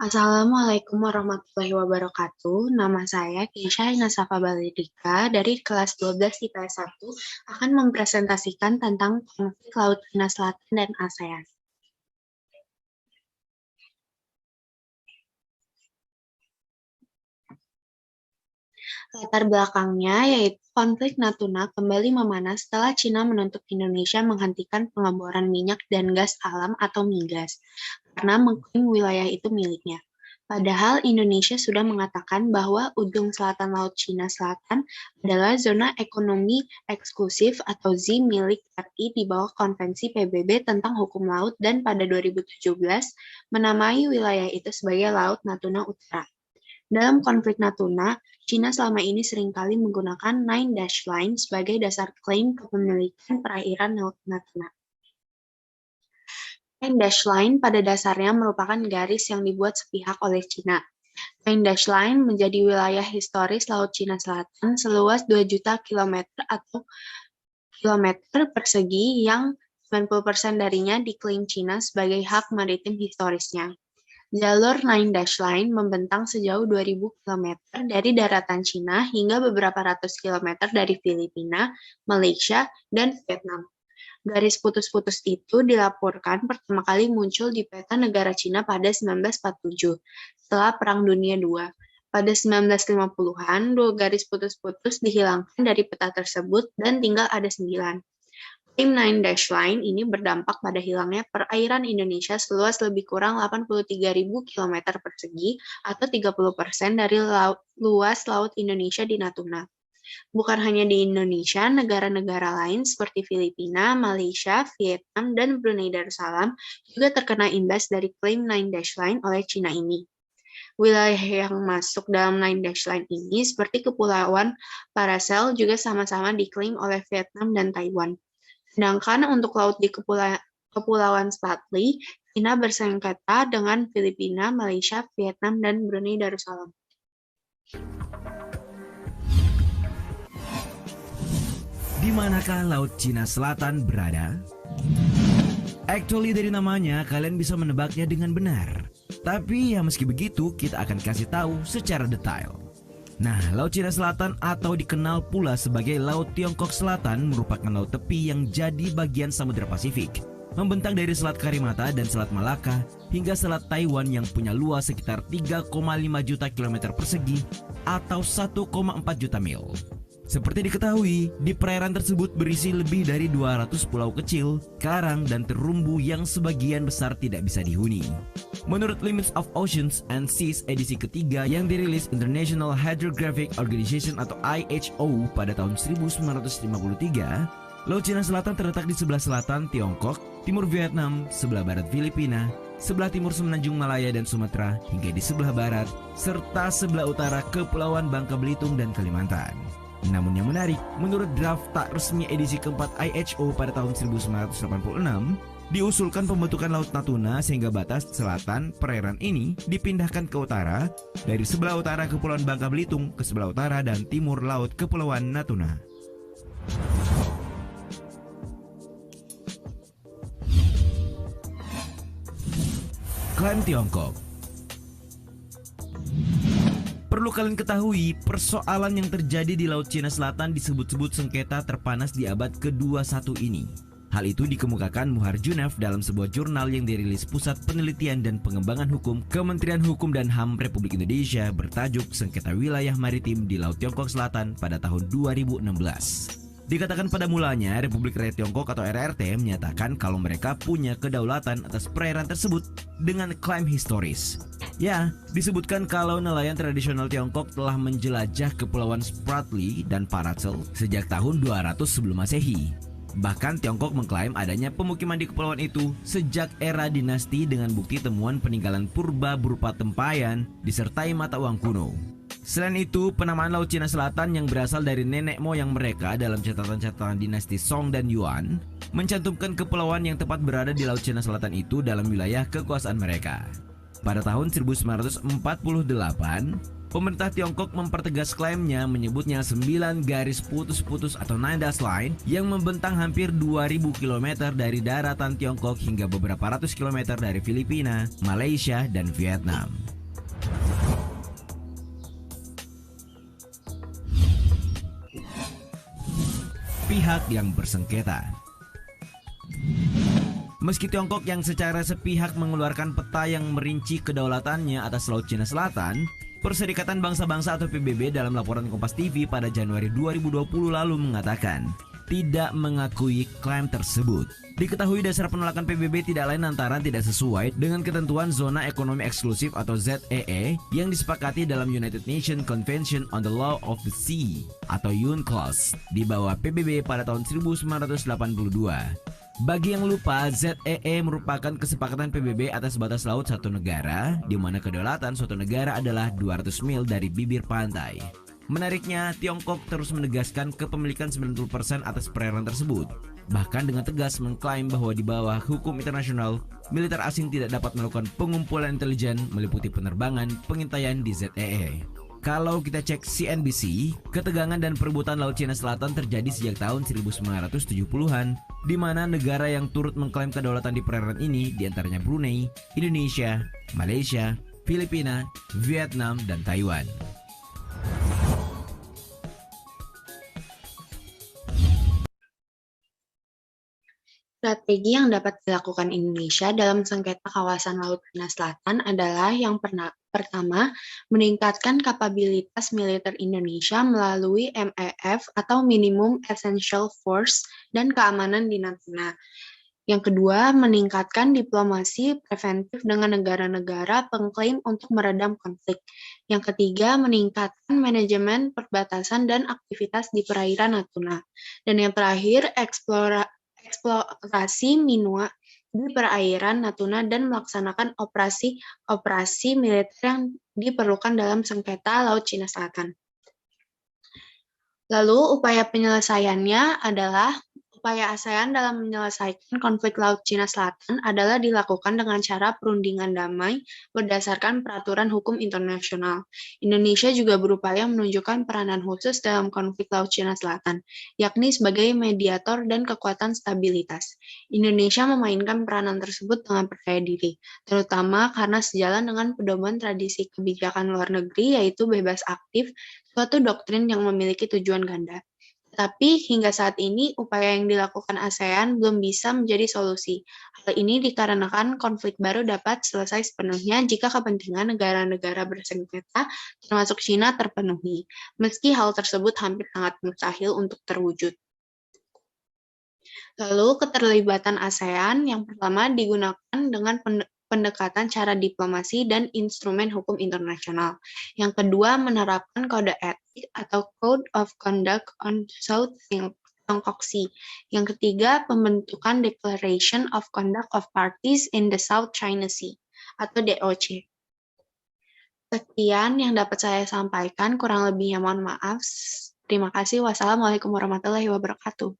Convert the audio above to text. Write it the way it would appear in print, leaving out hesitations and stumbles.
Assalamualaikum warahmatullahi wabarakatuh. Nama saya Keisha Inasafa Balidika dari kelas 12 IPS 1 akan mempresentasikan tentang konflik Laut Cina Selatan dan ASEAN. Latar belakangnya yaitu konflik Natuna kembali memanas setelah Cina menuntut Indonesia menghentikan pengeboran minyak dan gas alam atau migas karena mengklaim wilayah itu miliknya. Padahal Indonesia sudah mengatakan bahwa ujung selatan Laut Cina Selatan adalah zona ekonomi eksklusif atau ZEE milik RI di bawah Konvensi PBB tentang Hukum Laut dan pada 2017 menamai wilayah itu sebagai Laut Natuna Utara. Dalam konflik Natuna, China selama ini seringkali menggunakan Nine Dash Line sebagai dasar klaim kepemilikan perairan Natuna. Nine Dash Line pada dasarnya merupakan garis yang dibuat sepihak oleh China. Nine Dash Line menjadi wilayah historis Laut Cina Selatan seluas 2 juta kilometer atau kilometer persegi yang 90% darinya diklaim China sebagai hak maritim historisnya. Jalur Nine Dash Line membentang sejauh 2.000 km dari daratan Cina hingga beberapa ratus kilometer dari Filipina, Malaysia, dan Vietnam. Garis putus-putus itu dilaporkan pertama kali muncul di peta negara Cina pada 1947, setelah Perang Dunia II. Pada 1950-an, 2 garis putus-putus dihilangkan dari peta tersebut dan tinggal ada 9. Klaim Nine Dash Line ini berdampak pada hilangnya perairan Indonesia seluas lebih kurang 83.000 km persegi atau 30% dari luas laut Indonesia di Natuna. Bukan hanya di Indonesia, negara-negara lain seperti Filipina, Malaysia, Vietnam, dan Brunei Darussalam juga terkena imbas dari klaim Nine Dash Line oleh Cina ini. Wilayah yang masuk dalam Nine Dash Line ini seperti Kepulauan Paracel juga sama-sama diklaim oleh Vietnam dan Taiwan. Sedangkan untuk laut di Kepulauan Spratly, China bersengketa dengan Filipina, Malaysia, Vietnam, dan Brunei Darussalam. Di manakah Laut Cina Selatan berada? Actually dari namanya kalian bisa menebaknya dengan benar. Tapi ya meski begitu kita akan kasih tahu secara detail. Nah, Laut Cina Selatan atau dikenal pula sebagai Laut Tiongkok Selatan merupakan laut tepi yang jadi bagian Samudra Pasifik. Membentang dari Selat Karimata dan Selat Malaka hingga Selat Taiwan yang punya luas sekitar 3,5 juta kilometer persegi atau 1,4 juta mil. Seperti diketahui, di perairan tersebut berisi lebih dari 200 pulau kecil, karang, dan terumbu yang sebagian besar tidak bisa dihuni. Menurut Limits of Oceans and Seas edisi ketiga yang dirilis International Hydrographic Organization atau IHO pada tahun 1953, Laut Cina Selatan terletak di sebelah selatan Tiongkok, timur Vietnam, sebelah barat Filipina, sebelah timur Semenanjung Malaya dan Sumatera, hingga di sebelah barat, serta sebelah utara Kepulauan Bangka Belitung dan Kalimantan. Namun yang menarik, menurut draft tak resmi edisi keempat IHO pada tahun 1986, diusulkan pembentukan Laut Natuna sehingga batas selatan perairan ini dipindahkan ke utara, dari sebelah utara Kepulauan Bangka Belitung ke sebelah utara dan timur Laut Kepulauan Natuna. Klaim Tiongkok. Perlu kalian ketahui, persoalan yang terjadi di Laut Cina Selatan disebut-sebut sengketa terpanas di abad ke-21 ini. Hal itu dikemukakan Muharjunev dalam sebuah jurnal yang dirilis Pusat Penelitian dan Pengembangan Hukum Kementerian Hukum dan HAM Republik Indonesia bertajuk Sengketa Wilayah Maritim di Laut Tiongkok Selatan pada tahun 2016. Dikatakan pada mulanya, Republik Rakyat Tiongkok atau RRT menyatakan kalau mereka punya kedaulatan atas perairan tersebut dengan klaim historis. Ya, disebutkan kalau nelayan tradisional Tiongkok telah menjelajah Kepulauan Spratly dan Paracel sejak tahun 200 sebelum Masehi. Bahkan Tiongkok mengklaim adanya pemukiman di kepulauan itu sejak era dinasti dengan bukti temuan peninggalan purba berupa tempayan disertai mata uang kuno. Selain itu, penamaan Laut Cina Selatan yang berasal dari nenek moyang mereka dalam catatan-catatan dinasti Song dan Yuan mencantumkan kepulauan yang tepat berada di Laut Cina Selatan itu dalam wilayah kekuasaan mereka. Pada tahun 1948, pemerintah Tiongkok mempertegas klaimnya menyebutnya 9 garis putus-putus atau Nine Dash Line yang membentang hampir 2.000 km dari daratan Tiongkok hingga beberapa ratus kilometer dari Filipina, Malaysia, dan Vietnam. pihak yang bersengketa. Meski Tiongkok yang secara sepihak mengeluarkan peta yang merinci kedaulatannya atas Laut Cina Selatan, Perserikatan Bangsa-Bangsa atau PBB dalam laporan Kompas TV pada Januari 2020 lalu mengatakan tidak mengakui klaim tersebut. Diketahui dasar penolakan PBB tidak lain antara tidak sesuai dengan ketentuan Zona Ekonomi Eksklusif atau ZEE yang disepakati dalam United Nations Convention on the Law of the Sea atau UNCLOS di bawah PBB pada tahun 1982. Bagi yang lupa, ZEE merupakan kesepakatan PBB atas batas laut satu negara, di mana kedaulatan suatu negara adalah 200 mil dari bibir pantai. Menariknya, Tiongkok terus menegaskan kepemilikan 90% atas perairan tersebut. Bahkan dengan tegas mengklaim bahwa di bawah hukum internasional, militer asing tidak dapat melakukan pengumpulan intelijen meliputi penerbangan, pengintaian di ZEE. Kalau kita cek CNBC, ketegangan dan perebutan Laut Cina Selatan terjadi sejak tahun 1970-an, di mana negara yang turut mengklaim kedaulatan di perairan ini diantaranya Brunei, Indonesia, Malaysia, Filipina, Vietnam, dan Taiwan. Strategi yang dapat dilakukan Indonesia dalam sengketa kawasan Laut Cina Selatan adalah yang pertama, meningkatkan kapabilitas militer Indonesia melalui MEF atau Minimum Essential Force dan keamanan di Natuna. Yang kedua, meningkatkan diplomasi preventif dengan negara-negara pengklaim untuk meredam konflik. Yang ketiga, meningkatkan manajemen perbatasan dan aktivitas di perairan Natuna. Dan yang terakhir, eksplorasi minua di perairan Natuna dan melaksanakan operasi militer yang diperlukan dalam sengketa Laut Cina Selatan. Lalu upaya penyelesaiannya adalah upaya ASEAN dalam menyelesaikan konflik Laut Cina Selatan adalah dilakukan dengan cara perundingan damai berdasarkan peraturan hukum internasional. Indonesia juga berupaya menunjukkan peranan khusus dalam konflik Laut Cina Selatan, yakni sebagai mediator dan kekuatan stabilitas. Indonesia memainkan peranan tersebut dengan percaya diri, terutama karena sejalan dengan pedoman tradisi kebijakan luar negeri yaitu bebas aktif, suatu doktrin yang memiliki tujuan ganda. Tapi hingga saat ini, upaya yang dilakukan ASEAN belum bisa menjadi solusi. Hal ini dikarenakan konflik baru dapat selesai sepenuhnya jika kepentingan negara-negara bersengketa, termasuk China, terpenuhi. Meski hal tersebut hampir sangat mustahil untuk terwujud. Lalu, keterlibatan ASEAN yang pertama digunakan dengan pendekatan cara diplomasi dan instrumen hukum internasional. Yang kedua, menerapkan kode etik atau Code of Conduct on South Tiongkok Sea. Yang ketiga, pembentukan Declaration of Conduct of Parties in the South China Sea atau DOC. Sekian yang dapat saya sampaikan, kurang lebihnya mohon maaf. Terima kasih. Wassalamualaikum warahmatullahi wabarakatuh.